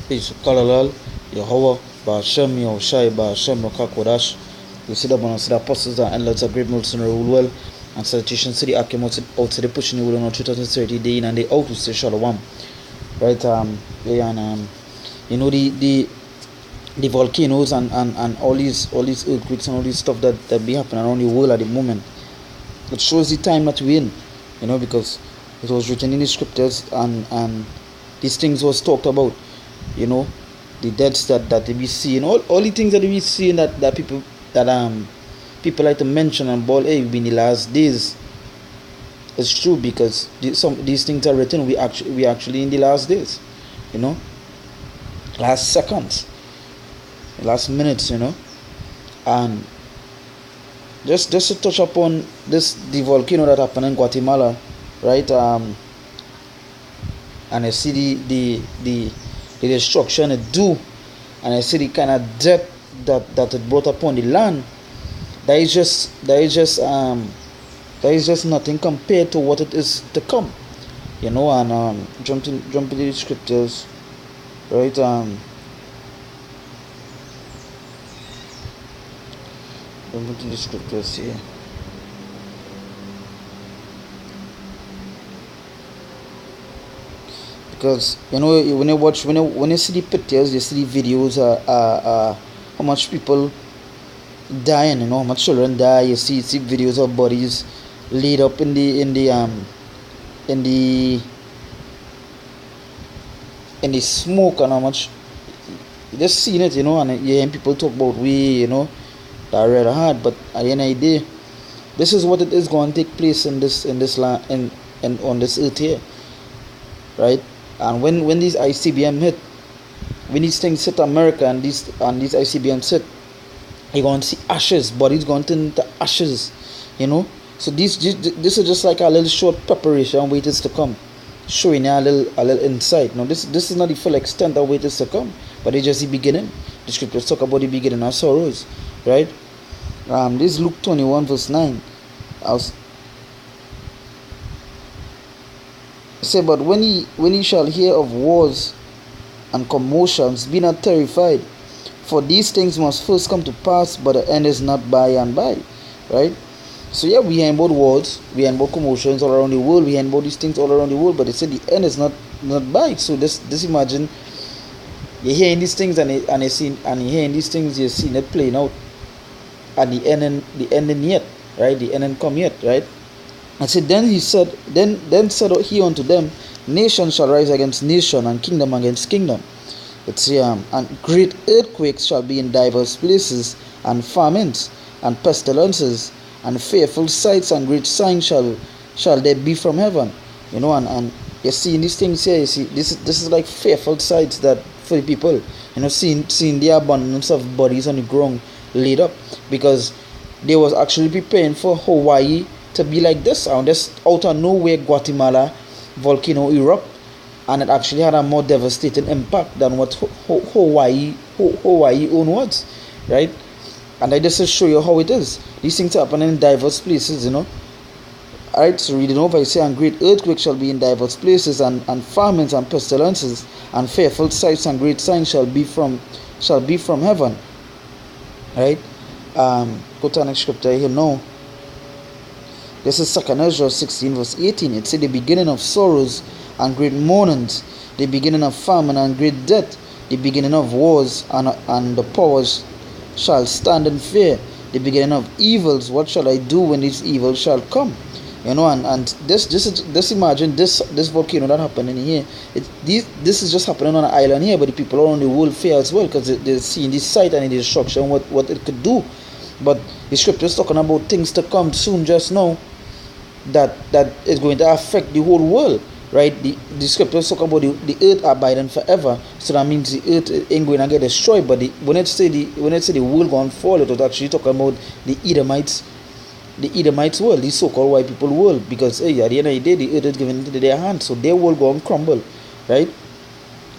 Peace. Kalalal, Yahweh, Ba'ashem, Yahushai, Ba'ashem, Rakakodash. We sit up on the apostles and lots of great multitude rule well. And salutations to the Akim out to the pushing the will on 2030 day in and the out to say Shalom. Right, yeah, and you know the volcanoes and all these earthquakes and all this stuff that be happening around the world at the moment. It shows the time that we're in, you know, because it was written in the scriptures and these things was talked about, you know, the deaths that we see and all the things that we see that people like to mention and ball, hey, we in the last days. It's true because these things are written. We actually in the last days, you know, last seconds, last minutes, you know, and just to touch upon the volcano that happened in Guatemala, right? And I see the destruction it do, and I see the kind of death that it brought upon the land. That is just nothing compared to what it is to come, you know. And jump into the scriptures, right? Jump into the scriptures here. Because you know, when you see the pictures, you see the videos, how much people dying, you know, how much children die. You see videos of bodies laid up in the smoke, and how much you just seen it, you know. And you hear people talk about you know, that red hard, but at the end of the day, this is what it is going to take place in this land and on this earth here, right? And when these ICBM hit, when these things hit America and these ICBMs hit, you're going to see ashes, bodies going to turn into ashes, you know. So this is just like a little short preparation wait is to come, showing you a little insight. Now this is not the full extent of wait is to come, but it's just the beginning. The scriptures talk about the beginning of sorrows, right? This is Luke 21 verse 9. Say, but when ye shall hear of wars and commotions, be not terrified, for these things must first come to pass, but the end is not by and by, right? So yeah, we hear about wars, we hear about commotions all around the world, we hear about these things all around the world, but they say the end is not by. So this imagine you're hearing these things and you're hearing these things, you're seeing it playing out, and the ending yet, right? The ending come yet, right? And said, then said he unto them, nation shall rise against nation, and kingdom against kingdom. It's and great earthquakes shall be in diverse places, and famines, and pestilences, and fearful sights, and great signs shall there be from heaven. You know, and you see in these things here, you see this is like fearful sights that for the people, you know, seeing the abundance of bodies on the ground laid up, because they was actually preparing for Hawaii to be like this, and just out of nowhere Guatemala volcano erupt, and it actually had a more devastating impact than what Hawaii own was, right? And I just to show you how it is. These things happen in diverse places, you know. Alright, so reading over, I say, and great earthquakes shall be in diverse places, and famines and pestilences, and fearful sights and great signs shall be from heaven. Right? Go to the next scripture here now. This is 2 Ezra 16 verse 18. It says, the beginning of sorrows and great mournings, the beginning of famine and great death, the beginning of wars, and the powers shall stand in fear, the beginning of evils. What shall I do when these evils shall come? You know, and this imagine this volcano that happened in here. This is just happening on an island here, but the people around the world fear as well, because they're seeing this site and the destruction, what it could do. But the scripture is talking about things to come soon just now that is going to affect the whole world, right? The scriptures talk about the earth abiding forever, so that means the earth ain't going to get destroyed. But when it say the world going to fall, it was actually talking about the Edomites world, the so-called white people world, because at the end of the day, the earth is given into their hands, so their world going to crumble, right?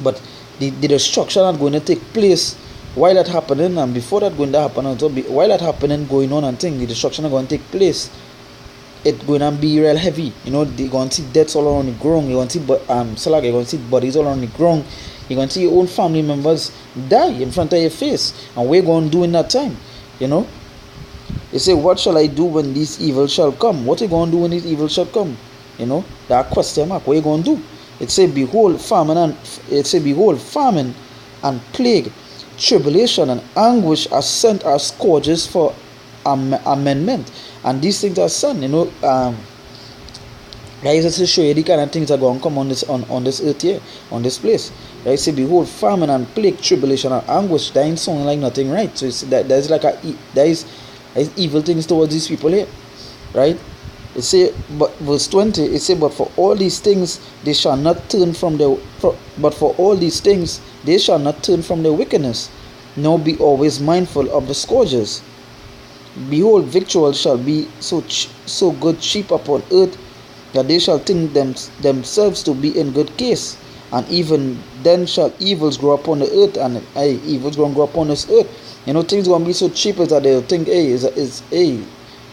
But the destruction is going to take place while that happening, and before that going to happen, also while that happening, going on and things, the destruction is going to take place. it gonna be real heavy. You know, they gonna see deaths all around the ground. You gonna see you're gonna see bodies all around the ground. You're gonna see your own family members die in front of your face. And what you gonna do in that time? You know? They say, what shall I do when these evil shall come? What are you gonna do when these evil shall come? You know, that question mark, what are you gonna do? It say, behold, famine and plague, tribulation and anguish are sent as scourges for amendment. And these things are sent, you know, guys, just to show you the kind of things that are going to come on this earth here, on this place. Right? Say, behold, famine and plague, tribulation and anguish. That ain't sounding like nothing, right? So it's, there's like there is evil things towards these people here, right? It say, but verse 20, it say, but for all these things they shall not turn from their wickedness, nor be always mindful of the scourges. Behold, victual shall be so good cheap upon earth, that they shall think themselves to be in good case, and even then shall evils grow upon the earth, and evils gonna grow upon this earth. You know, things gonna be so cheap that they'll think,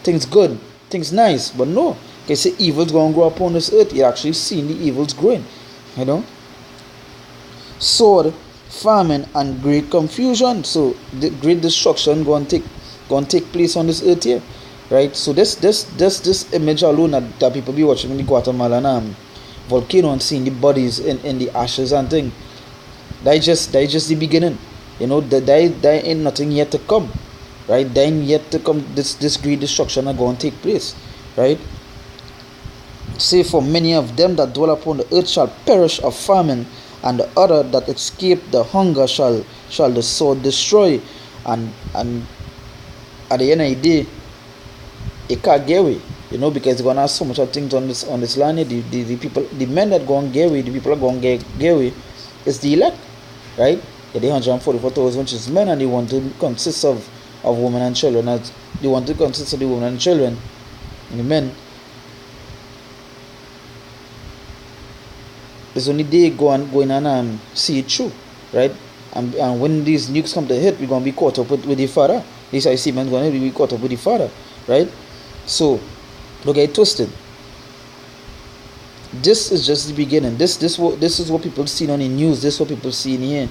things good, things nice, but no, they say evils gonna grow upon this earth. You're actually seeing the evils growing, you know. Sword, famine, and great confusion. So the great destruction gonna take place on this earth here, right? So this image alone that people be watching in the Guatemalan volcano and seeing the bodies in the ashes and thing, that is just the beginning. You know, that ain't nothing yet to come, right? There ain't yet to come this great destruction are going to take place, right? Say, for many of them that dwell upon the earth shall perish of famine, and the other that escape the hunger shall the sword destroy. And at the end of the day, it can't get away, you know, because they're gonna have so much of things on this land. The people, the men that go and get away, the people that go and get away, is the elect, right? Yeah, the 144,000, which is men, and they want to consist of women and children. As they want to consist of the women and children, and the men. It's only they go in and see it through, right? And when these nukes come to hit, we're gonna be caught up with the father. These I see men's gonna be caught up with the father, right? So don't get it twisted. This is just the beginning. This is what people see on the news. This is what people see in here.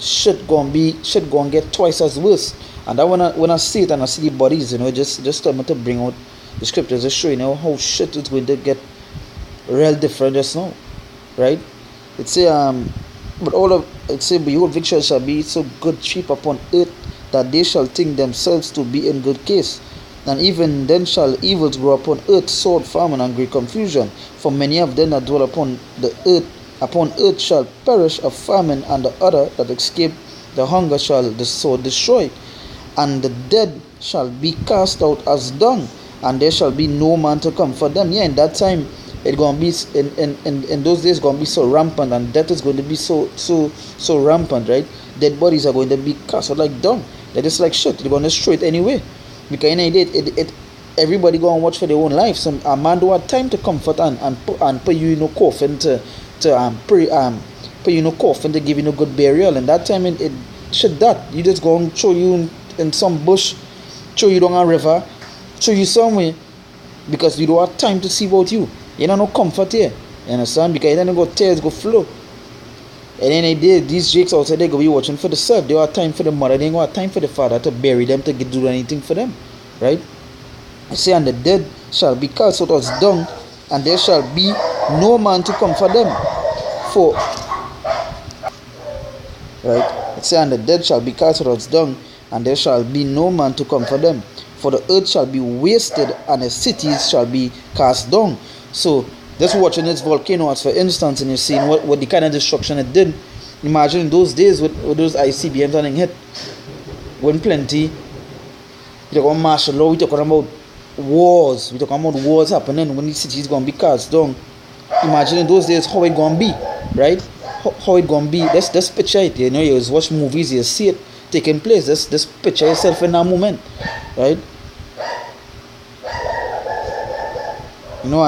Shit gonna get twice as worse. And that when I see it and I see the bodies, you know, just tell me to bring out the scriptures to show you know how shit is going to get real different just now, right? It say behold, victuals shall be so good cheap upon earth, that they shall think themselves to be in good case, and even then shall evils grow upon earth, sword, famine, and great confusion. For many of them that dwell upon earth shall perish of famine, and the other that escape the hunger shall the sword destroy. And the dead shall be cast out as dung, and there shall be no man to comfort them. Yeah, in that time, it's gonna be in those days gonna be so rampant, and death is going to be so rampant, right? Dead bodies are going to be cast out like dung. They're just like shit. They're gonna destroy it anyway, because in it everybody gonna watch for their own life. Some a man don't have time to comfort and put you in a coffin to put you in a coffin to give you no good burial. And that time it shit that you just go and throw you in some bush, throw you down a river, throw you somewhere, because you don't have time to see about you. You don't know comfort here. You understand? Because then go tears go flow. And then these jakes outside, they go be watching for the self. They don't have time for the mother. They don't have time for the father to bury them, to do anything for them, right? I say, and the dead shall be cast out as dung, and there shall be no man to comfort them. For right, I say, and the dead shall be cast out as dung, and there shall be no man to comfort them. For the earth shall be wasted, and the cities shall be cast down. So just watching this volcano, as for instance, and you're seeing what the kind of destruction it did. Imagine in those days with those ICBMs running hit, when plenty, we're talking about martial law, we're talking about wars, happening when the cities gonna be cast down. Imagine in those days how it gonna be, right? How it gonna be. Let's picture it. You know, you watch movies, you see it taking place. Just picture yourself in that moment, right? You know,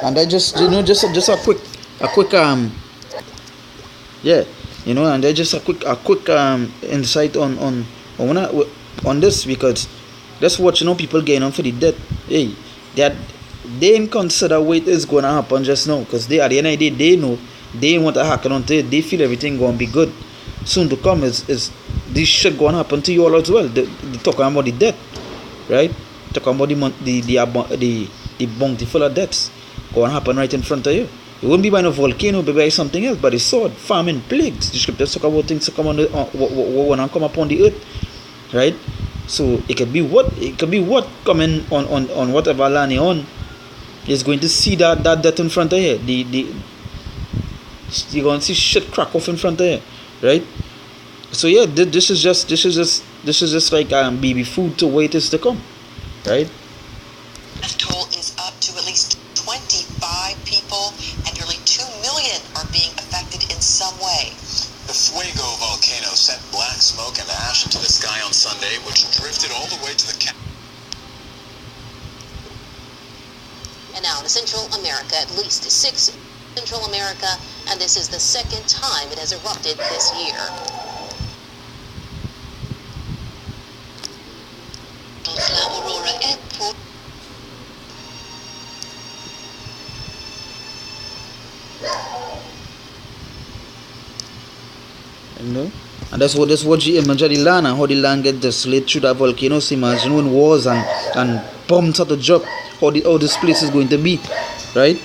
and I just, you know, just a quick yeah, you know, and just a quick insight on this, because Just watching how people getting on for the debt. Hey, that they ain't consider what is going to happen just now, because they at the end of the day they know they want to hack on to it. They feel everything going to be good. Soon to come is this shit going to happen to you all as well. They talking about the debt, right? Talking about the bountiful of debts going to happen right in front of you. It wouldn't be by no volcano, it would be by something else. But the sword, famine, plagues. The scriptures talk about things to come on what come upon the earth, right? So it could be what coming on whatever land you're on is going to see that death in front of you. You're going to see shit crack off in front of you, right? So yeah, this is just like baby food to what is to come, right? Death toll is up to at least 25 people, and nearly 2 million are being affected in some way. The Fuego volcano sent black smoke and ash into the sky on Sunday, which drifted all the way to the And now in Central America, at least 6 Central America, and this is the second time it has erupted this year. Aurora Airport. You know, and that's what you imagine the land and how the land get desolate through that volcano. So imagine when wars and bombs at the drop, how this place is going to be, right?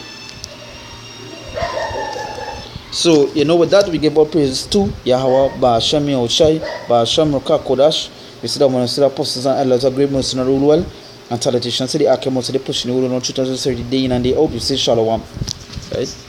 So you know, with that we give our praises to Yahweh, Ba'ashem Yahushai, Ba'ashem Raka Kodash. We see that one, see the apostles and elders of great mercy and rule well, and politicians say the Akim say the pushing the rule on 2030 day in and day out. We say Shalom, right?